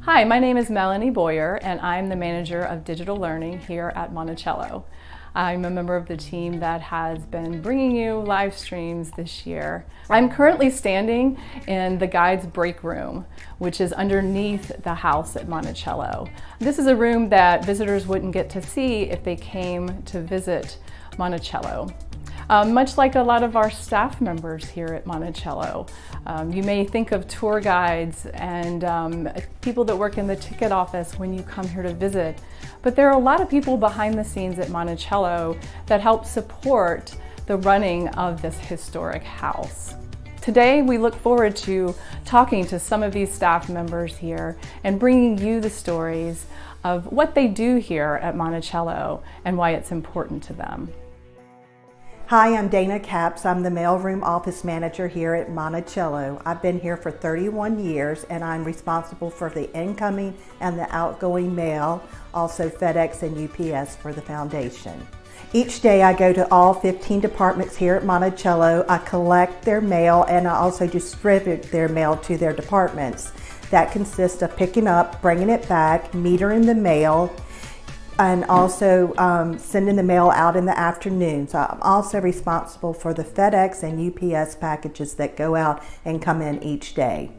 Hi, my name is Melanie Boyer and I'm the manager of digital learning here at Monticello. I'm a member of the team that has been bringing you live streams this year. I'm currently standing in the guides break room, which is underneath the house at Monticello. This is a room that visitors wouldn't get to see if they came to visit Monticello. Much like a lot of our staff members here at Monticello, you may think of tour guides and people that work in the ticket office when you come here to visit, but there are a lot of people behind the scenes at Monticello that help support the running of this historic house. Today, we look forward to talking to some of these staff members here and bringing you the stories of what they do here at Monticello and why it's important to them. Hi, I'm Dana Capps. I'm the mailroom office manager here at Monticello. I've been here for 31 years and I'm responsible for the incoming and the outgoing mail, also FedEx and UPS for the foundation. Each day I go to all 15 departments here at Monticello. I collect their mail and I also distribute their mail to their departments. That consists of picking up, bringing it back, metering the mail, and also sending the mail out in the afternoon. So I'm also responsible for the FedEx and UPS packages that go out and come in each day.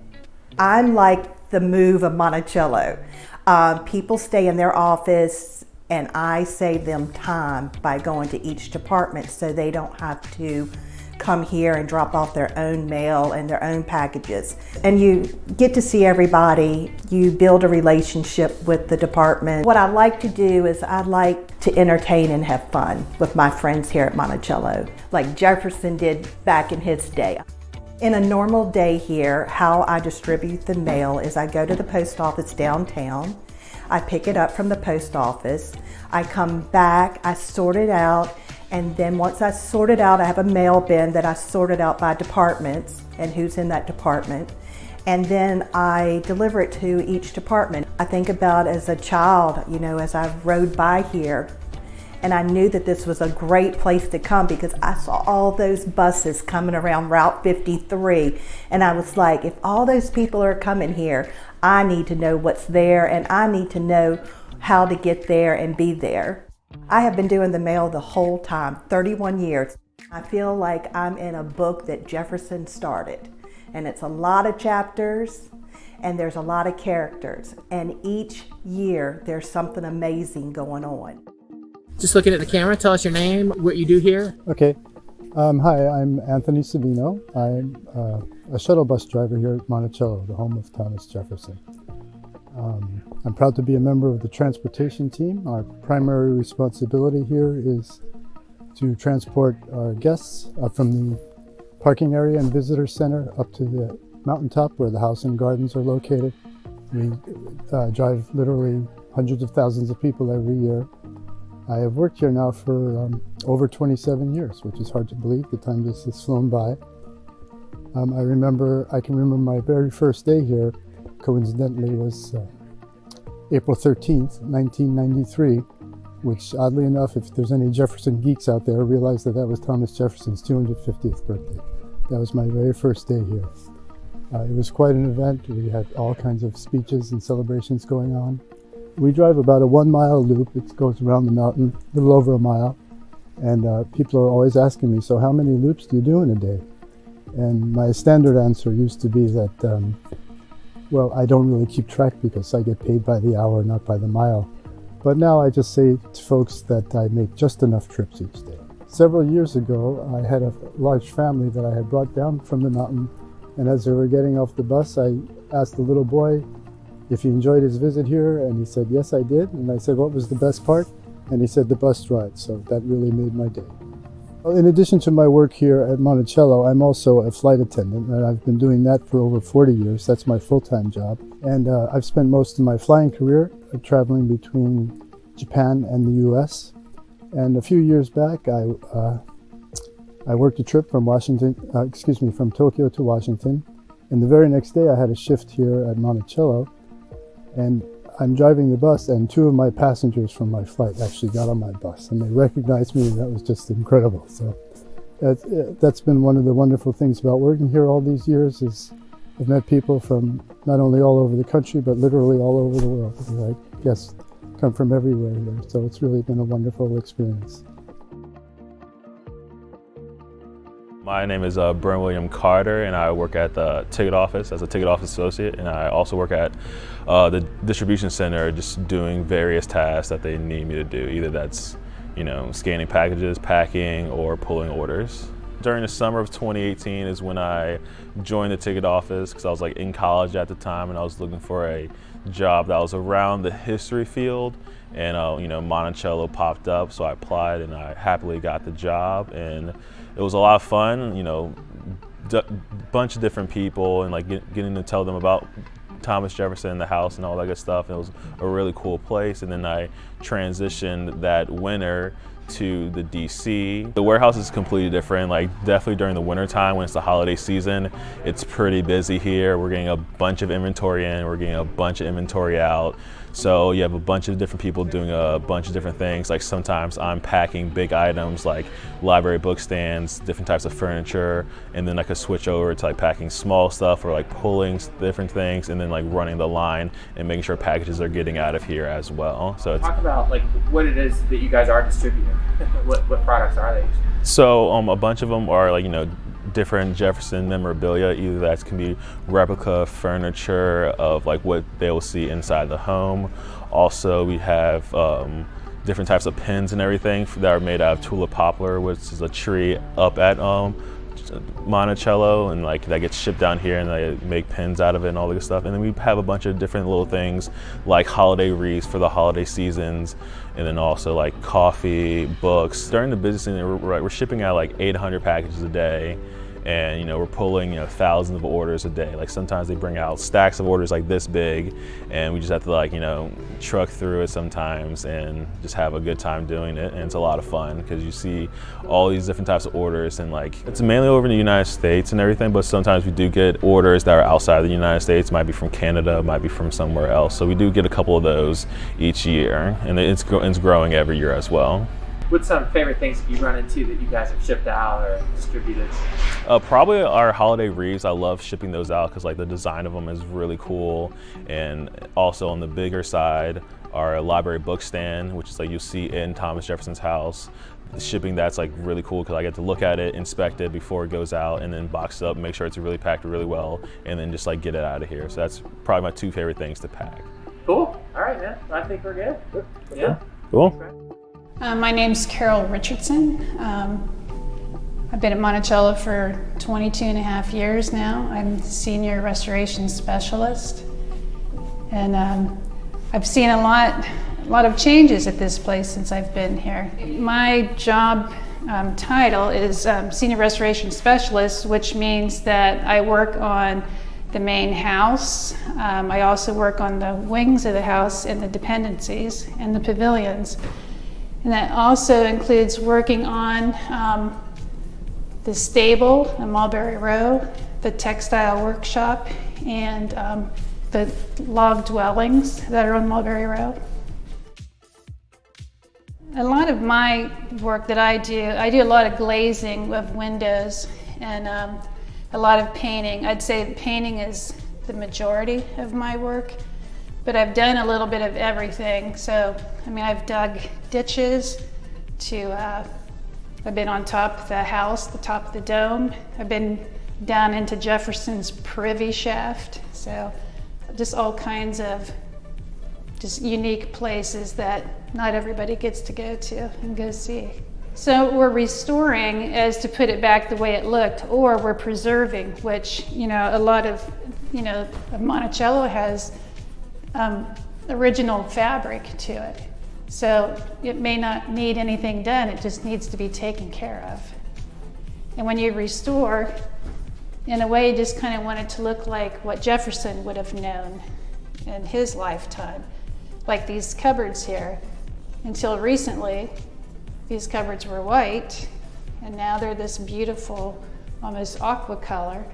I'm like the move of Monticello. People stay in their office and I save them time by going to each department so they don't have to come here and drop off their own mail and their own packages. And you get to see everybody, you build a relationship with the department. What I like to do is I like to entertain and have fun with my friends here at Monticello, like Jefferson did back in his day. In a normal day here, how I distribute the mail is I go to the post office downtown, I pick it up from the post office, I come back, I sort it out, and then once I sort it out, I have a mail bin that I sort it out by departments and who's in that department. And then I deliver it to each department. I think about as a child, you know, as I rode by here, and I knew that this was a great place to come because I saw all those buses coming around Route 53. And I was like, if all those people are coming here, I need to know what's there and I need to know how to get there and be there. I have been doing the mail the whole time, 31 years. I feel like I'm in a book that Jefferson started, and it's a lot of chapters and there's a lot of characters, and each year there's something amazing going on. Just looking at the camera, tell us your name, what you do here. Okay. Hi, I'm Anthony Savino. I'm a shuttle bus driver here at Monticello, the home of Thomas Jefferson. I'm proud to be a member of the transportation team. Our primary responsibility here is to transport our guests up from the parking area and visitor center up to the mountaintop where the house and gardens are located. We drive literally hundreds of thousands of people every year. I have worked here now for over 27 years, which is hard to believe. The time just has flown by. I can remember my very first day here, coincidentally, was April 13th, 1993, which oddly enough, if there's any Jefferson geeks out there, realize that that was Thomas Jefferson's 250th birthday. That was my very first day here. It was quite an event. We had all kinds of speeches and celebrations going on. We drive about a 1 mile loop. It goes around the mountain, a little over a mile. And people are always asking me, so how many loops do you do in a day? And my standard answer used to be that, well, I don't really keep track because I get paid by the hour, not by the mile. But now I just say to folks that I make just enough trips each day. Several years ago, I had a large family that I had brought down from the mountain. And as they were getting off the bus, I asked the little boy if he enjoyed his visit here. And he said, yes, I did. And I said, what was the best part? And he said, the bus ride. So that really made my day. In addition to my work here at Monticello, I'm also a flight attendant, and I've been doing that for over 40 years. That's my full-time job. And I've spent most of my flying career traveling between Japan and the US. And a few years back, I worked a trip from from Tokyo to Washington. And the very next day, I had a shift here at Monticello. And I'm driving the bus, and two of my passengers from my flight actually got on my bus, and they recognized me, and that was just incredible. So that's been one of the wonderful things about working here all these years is I've met people from not only all over the country, but literally all over the world. Like guests come from everywhere here, so it's really been a wonderful experience. My name is Brent William Carter, and I work at the ticket office as a ticket office associate, and I also work at the distribution center, just doing various tasks that they need me to do. Either that's, scanning packages, packing, or pulling orders. During the summer of 2018 is when I joined the ticket office because I was in college at the time, and I was looking for a job that was around the history field, and Monticello popped up, so I applied and I happily got the job, and it was a lot of fun. Bunch of different people, and getting to tell them about Thomas Jefferson in the house and all that good stuff. And it was a really cool place. And then I transitioned that winter to the DC. The warehouse is completely different, definitely during the winter time when it's the holiday season, it's pretty busy here. We're getting a bunch of inventory in, we're getting a bunch of inventory out. So you have a bunch of different people doing a bunch of different things. Sometimes I'm packing big items like library book stands, different types of furniture, and then I could switch over to packing small stuff or pulling different things, and then running the line and making sure packages are getting out of here as well. So Talk about what it is that you guys are distributing. What products are they? So a bunch of them are different Jefferson memorabilia. Either that can be replica furniture of what they will see inside the home. Also, we have different types of pins and everything that are made out of tulip poplar, which is a tree up at Monticello, and that gets shipped down here, and they make pins out of it and all the good stuff. And then we have a bunch of different little things like holiday wreaths for the holiday seasons, and then also coffee, books. During the busy season, we're shipping out 800 packages a day, and we're pulling thousands of orders a day. Sometimes they bring out stacks of orders this big, and we just have to truck through it sometimes and just have a good time doing it. And it's a lot of fun because you see all these different types of orders, and it's mainly over in the United States and everything, but sometimes we do get orders that are outside of the United States. Might be from Canada, might be from somewhere else. So we do get a couple of those each year, and it's growing every year as well. What's some favorite things that you run into that you guys have shipped out or distributed? Probably our holiday wreaths. I love shipping those out because the design of them is really cool. And also on the bigger side, our library book stand, which is you'll see in Thomas Jefferson's house. Shipping that's really cool because I get to look at it, inspect it before it goes out, and then box it up, make sure it's really packed really well, and then just get it out of here. So that's probably my two favorite things to pack. Cool. All right, man. I think we're good. Yeah. Cool. My name's Carol Richardson. I've been at Monticello for 22 and a half years now. I'm senior restoration specialist, and I've seen a lot of changes at this place since I've been here. My job title is senior restoration specialist, which means that I work on the main house. I also work on the wings of the house and the dependencies and the pavilions. And that also includes working on the stable on Mulberry Row, the textile workshop, and the log dwellings that are on Mulberry Row. A lot of my work that I do a lot of glazing of windows and a lot of painting. I'd say painting is the majority of my work, but I've done a little bit of everything. So, I've dug ditches I've been on top of the house, the top of the dome. I've been down into Jefferson's privy shaft. So just all kinds of just unique places that not everybody gets to go to and go see. So we're restoring as to put it back the way it looked, or we're preserving, which, a lot of, Monticello has original fabric to it. So it may not need anything done, it just needs to be taken care of. And when you restore, in a way, you just kind of want it to look like what Jefferson would have known in his lifetime. Like these cupboards here. Until recently, these cupboards were white, and now they're this beautiful, almost aqua color.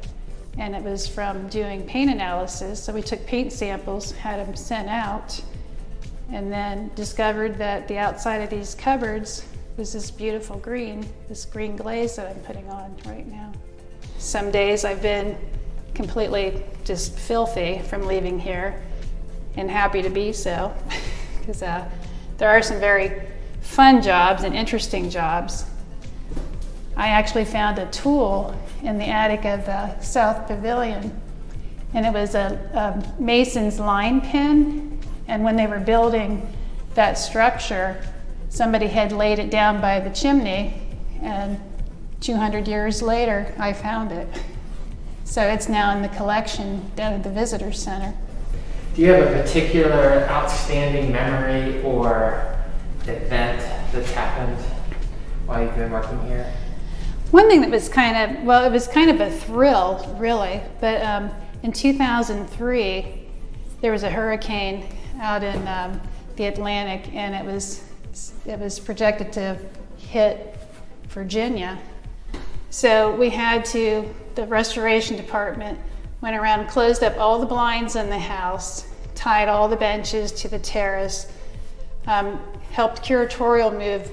And it was from doing paint analysis. So we took paint samples, had them sent out, and then discovered that the outside of these cupboards was this beautiful green, this green glaze that I'm putting on right now. Some days I've been completely just filthy from leaving here, and happy to be so, because there are some very fun jobs and interesting jobs. I actually found a tool in the attic of the South Pavilion, and it was a mason's line pin, and when they were building that structure, somebody had laid it down by the chimney, and 200 years later, I found it. So it's now in the collection down at the Visitor Center. Do you have a particular outstanding memory or event that's happened while you've been working here? One thing that was it was kind of a thrill, really, but in 2003, there was a hurricane out in the Atlantic, and it was projected to hit Virginia. So the restoration department went around and closed up all the blinds in the house, tied all the benches to the terrace, helped curatorial move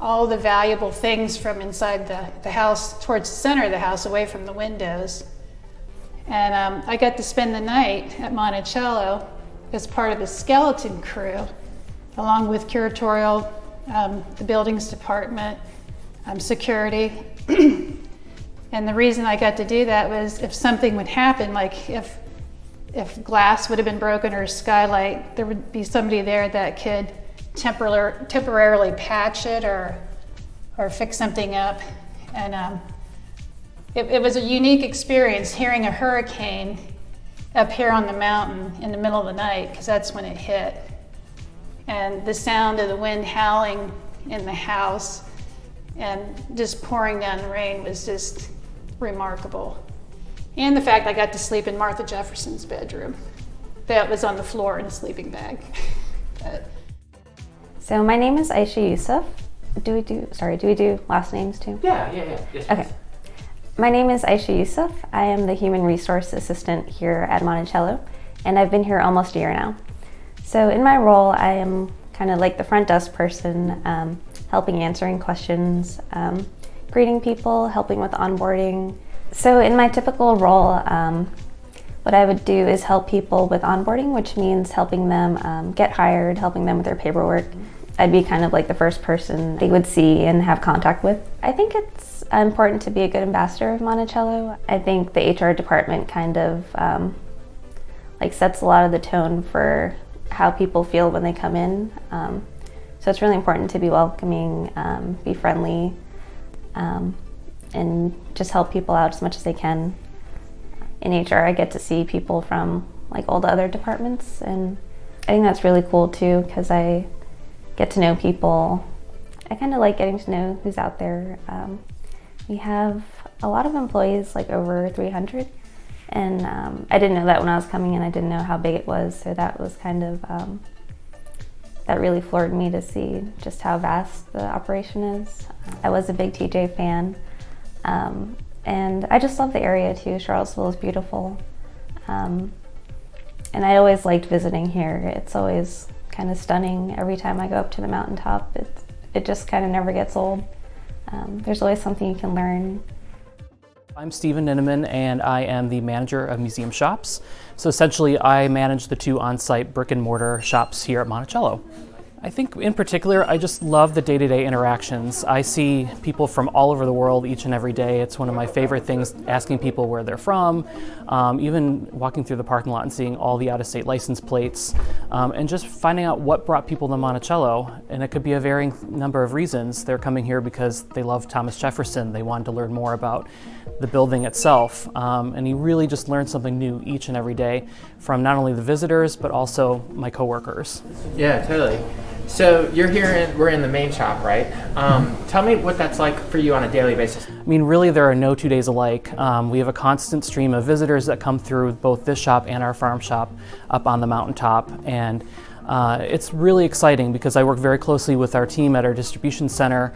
all the valuable things from inside the house towards the center of the house, away from the windows. And I got to spend the night at Monticello as part of the skeleton crew, along with curatorial, the buildings department, security. And the reason I got to do that was if something would happen, like if glass would have been broken or a skylight, there would be somebody there that could temporarily patch it or fix something up. And it was a unique experience hearing a hurricane up here on the mountain in the middle of the night, because that's when it hit. And the sound of the wind howling in the house and just pouring down the rain was just remarkable. And the fact I got to sleep in Martha Jefferson's bedroom. That was on the floor in a sleeping bag. So my name is Aisha Yusuf. Do we do last names too? Yeah. Yes, okay. My name is Aisha Yusuf. I am the Human Resource Assistant here at Monticello, and I've been here almost a year now. So in my role, I am kind of like the front desk person, helping answering questions, greeting people, helping with onboarding. So in my typical role, what I would do is help people with onboarding, which means helping them get hired, helping them with their paperwork. I'd be kind of like the first person they would see and have contact with. I think it's important to be a good ambassador of Monticello. I think the HR department kind of sets a lot of the tone for how people feel when they come in. So it's really important to be welcoming, be friendly, and just help people out as much as they can. In HR, I get to see people from all the other departments, and I think that's really cool too, because I get to know people. I kind of like getting to know who's out there. We have a lot of employees, over 300, and I didn't know that when I was coming in. I didn't know how big it was, so that was kind of, that really floored me to see just how vast the operation is. I was a big TJ fan, and I just love the area too. Charlottesville is beautiful, and I always liked visiting here. It's always kind of stunning every time I go up to the mountaintop. It just kind of never gets old. There's always something you can learn. I'm Stephen Neumann, and I am the manager of museum shops. So essentially, I manage the two on-site brick and mortar shops here at Monticello. I think in particular, I just love the day-to-day interactions. I see people from all over the world each and every day. It's one of my favorite things, asking people where they're from, even walking through the parking lot and seeing all the out-of-state license plates, and just finding out what brought people to Monticello. And it could be a varying number of reasons. They're coming here because they love Thomas Jefferson. They wanted to learn more about the building itself, and you really just learn something new each and every day from not only the visitors, but also my coworkers. Yeah, totally. So you're here, we're in the main shop, right? Tell me what that's like for you on a daily basis. I mean, really, there are no 2 days alike. We have a constant stream of visitors that come through both this shop and our farm shop up on the mountaintop, and it's really exciting because I work very closely with our team at our distribution center,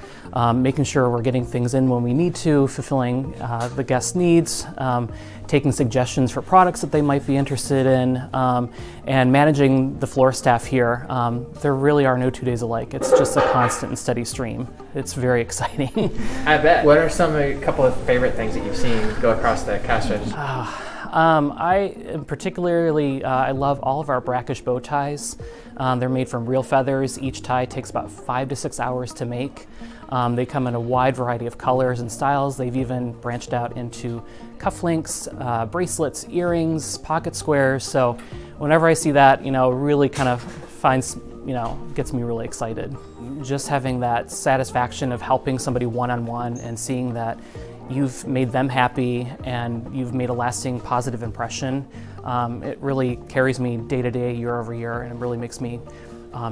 making sure we're getting things in when we need to, fulfilling the guests' needs, taking suggestions for products that they might be interested in, and managing the floor staff here. There really are no 2 days alike. It's just a constant and steady stream. It's very exciting. I bet. What are a couple of favorite things that you've seen go across the cash register? I particularly I love all of our brackish bow ties. They're made from real feathers. Each tie takes about 5 to 6 hours to make. They come in a wide variety of colors and styles. They've even branched out into cufflinks, bracelets, earrings, pocket squares. So whenever I see that, really kind of gets me really excited. Just having that satisfaction of helping somebody one-on-one and seeing that you've made them happy and you've made a lasting positive impression, it really carries me day to day, year over year, and it really makes me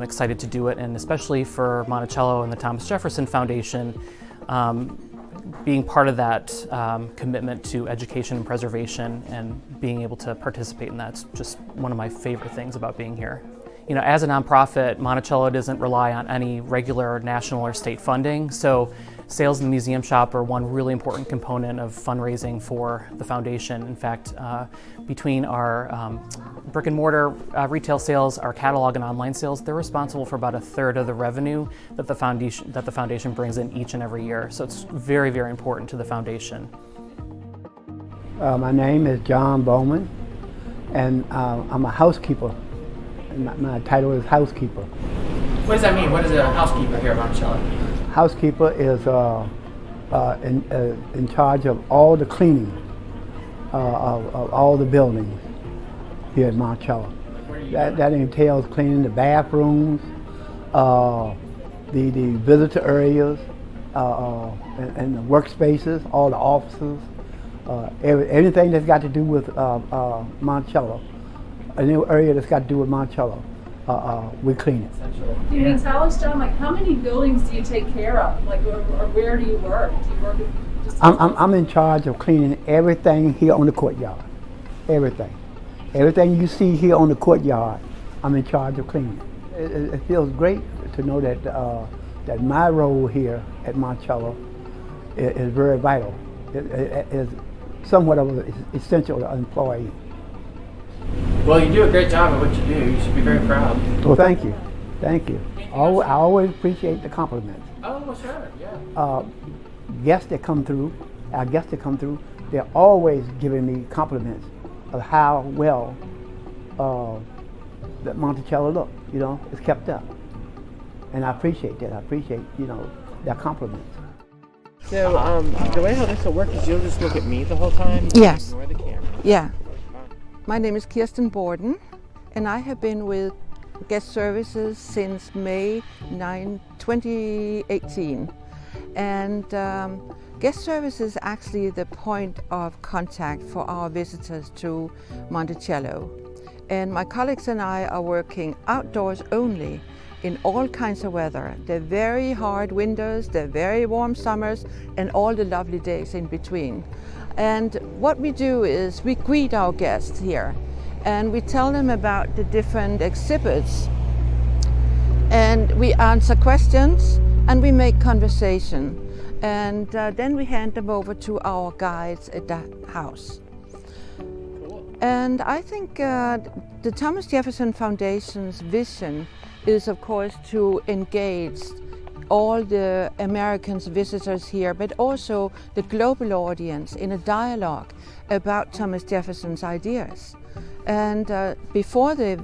excited to do it. And especially for Monticello and the Thomas Jefferson Foundation, being part of that commitment to education and preservation and being able to participate in that's just one of my favorite things about being here. As a nonprofit, Monticello doesn't rely on any regular national or state funding, so sales in the museum shop are one really important component of fundraising for the foundation. In fact, between our brick and mortar retail sales, our catalog and online sales, they're responsible for about 1/3 of the revenue that the foundation brings in each and every year. So it's very, very important to the foundation. My name is John Bowman, and I'm a housekeeper. My title is housekeeper. What does that mean? What is a housekeeper here at Monticello? Housekeeper is in charge of all the cleaning of all the buildings here at Monticello. That entails cleaning the bathrooms, the visitor areas, and the workspaces, all the offices, anything that's got to do with Monticello. A new area that's got to do with Monticello, we clean it. Can you tell us, John, how many buildings do you take care of? Or where do you work? Do you work I'm in charge of cleaning everything here on the courtyard. Everything you see here on the courtyard, I'm in charge of cleaning. It feels great to know that that my role here at Monticello is very vital. It is somewhat of an essential employee. Well, you do a great job at what you do. You should be very proud. Well, thank you. Thank you. I always appreciate the compliments. Oh, well, sure, yeah. Our guests that come through, they're always giving me compliments of how well that Monticello look. It's kept up. And I appreciate that. I appreciate, their compliments. So, the way how this will work is you'll just look at me the whole time? Yes. Ignore the camera. Yeah. My name is Kirsten Borden, and I have been with Guest Services since May 9, 2018. And Guest Services is actually the point of contact for our visitors to Monticello. And my colleagues and I are working outdoors only in all kinds of weather. The very hard winters, the very warm summers, and all the lovely days in between. And what we do is we greet our guests here and we tell them about the different exhibits, and we answer questions and we make conversation, and then we hand them over to our guides at the house. And I think the Thomas Jefferson Foundation's vision is, of course, to engage all the Americans visitors here, but also the global audience in a dialogue about Thomas Jefferson's ideas. And before the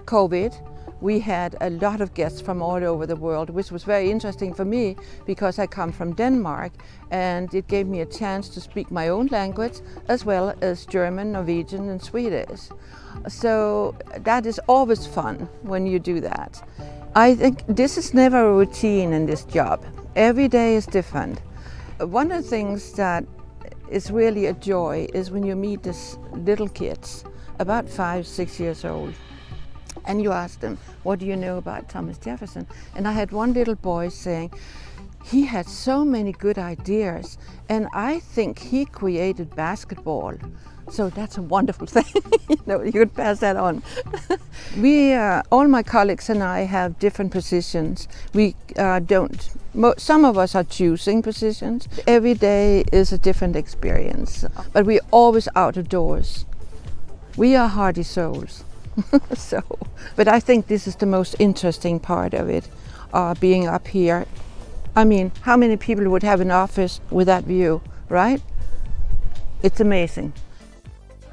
COVID, we had a lot of guests from all over the world, which was very interesting for me because I come from Denmark, and it gave me a chance to speak my own language as well as German, Norwegian, and Swedish. So that is always fun when you do that. I think this is never a routine in this job. Every day is different. One of the things that is really a joy is when you meet these little kids, about 5, 6 years old, and you ask them, what do you know about Thomas Jefferson? And I had one little boy saying, he had so many good ideas, and I think he created basketball. So that's a wonderful thing. You could pass that on. All my colleagues and I have different positions. We some of us are choosing positions. Every day is a different experience, but we're always out of doors. We are hardy souls. But I think this is the most interesting part of it, being up here. I mean, how many people would have an office with that view, right? It's amazing.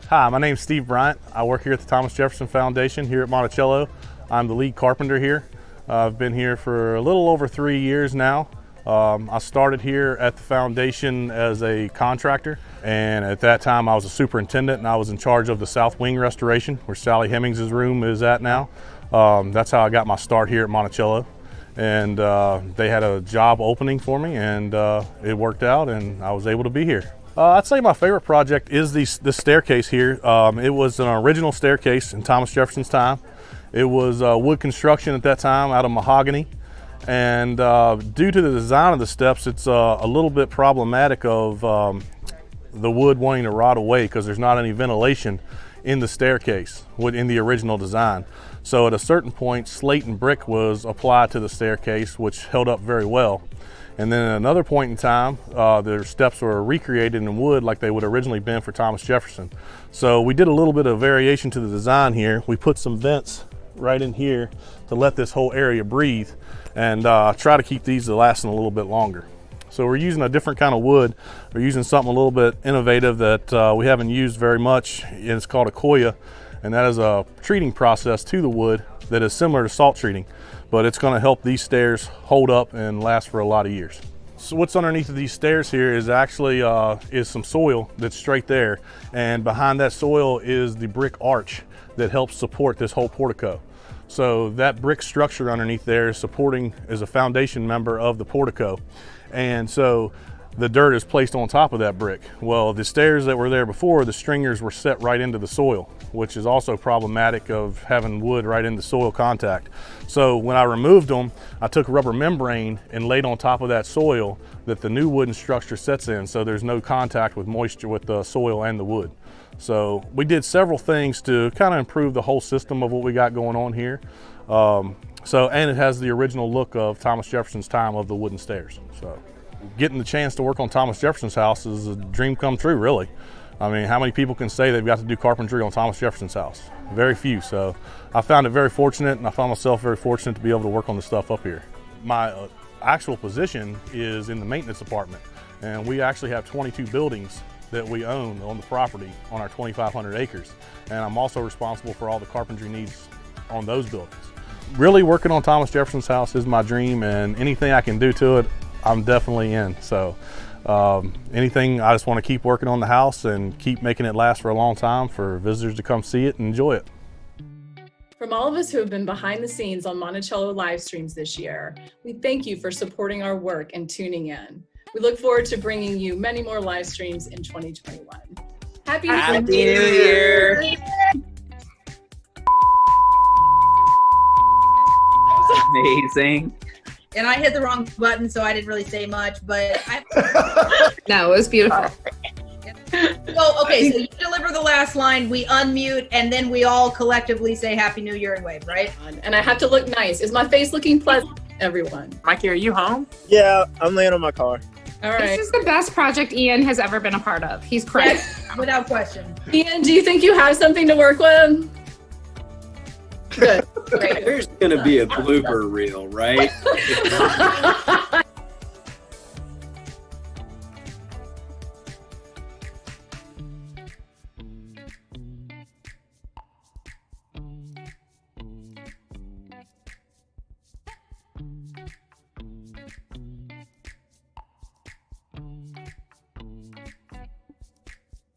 Hi, my name's Steve Bryant. I work here at the Thomas Jefferson Foundation here at Monticello. I'm the lead carpenter here. I've been here for a little over 3 years now. I started here at the foundation as a contractor, and at that time I was a superintendent and I was in charge of the south wing restoration where Sally Hemmings' room is at now. That's how I got my start here at Monticello, and they had a job opening for me, and it worked out and I was able to be here. I'd say my favorite project is this staircase here. It was an original staircase in Thomas Jefferson's time. It was wood construction at that time out of mahogany. And due to the design of the steps, it's a little bit problematic of the wood wanting to rot away because there's not any ventilation in the staircase in the original design. So at a certain point, slate and brick was applied to the staircase, which held up very well. And then at another point in time, their steps were recreated in wood like they would originally been for Thomas Jefferson. So we did a little bit of variation to the design here. We put some vents right in here to let this whole area breathe, and try to keep these lasting a little bit longer. So we're using a different kind of wood. We're using something a little bit innovative that we haven't used very much, and it's called a koya, and that is a treating process to the wood that is similar to salt treating, but it's going to help these stairs hold up and last for a lot of years. So what's underneath of these stairs here is actually is some soil that's straight there, and behind that soil is the brick arch that helps support this whole portico. So that brick structure underneath there is a foundation member of the portico. And so the dirt is placed on top of that brick. Well, the stairs that were there before, the stringers were set right into the soil, which is also problematic of having wood right into soil contact. So when I removed them, I took rubber membrane and laid on top of that soil that the new wooden structure sets in, so there's no contact with moisture with the soil and the wood. So we did several things to kind of improve the whole system of what we got going on here. And it has the original look of Thomas Jefferson's time of the wooden stairs. So getting the chance to work on Thomas Jefferson's house is a dream come true, really. I mean, how many people can say they've got to do carpentry on Thomas Jefferson's house? Very few. So I found it very fortunate, and I found myself very fortunate to be able to work on the stuff up here. My actual position is in the maintenance department, and we actually have 22 buildings that we own on the property on our 2,500 acres. And I'm also responsible for all the carpentry needs on those buildings. Really working on Thomas Jefferson's house is my dream, and anything I can do to it, I'm definitely in. So anything, I just want to keep working on the house and keep making it last for a long time for visitors to come see it and enjoy it. From all of us who have been behind the scenes on Monticello live streams this year, we thank you for supporting our work and tuning in. We look forward to bringing you many more live streams in 2021. Happy New Year! Amazing. And I hit the wrong button, so I didn't really say much, but No, it was beautiful. So, okay, so you deliver the last line, we unmute, and then we all collectively say Happy New Year and wave, right? And I have to look nice. Is my face looking pleasant, everyone? Mikey, are you home? Yeah, I'm laying on my car. All right. This is the best project Ian has ever been a part of. He's crazy. Yes, without question. Ian, do you think you have something to work with? Good. Great. There's going to be a blooper reel, right?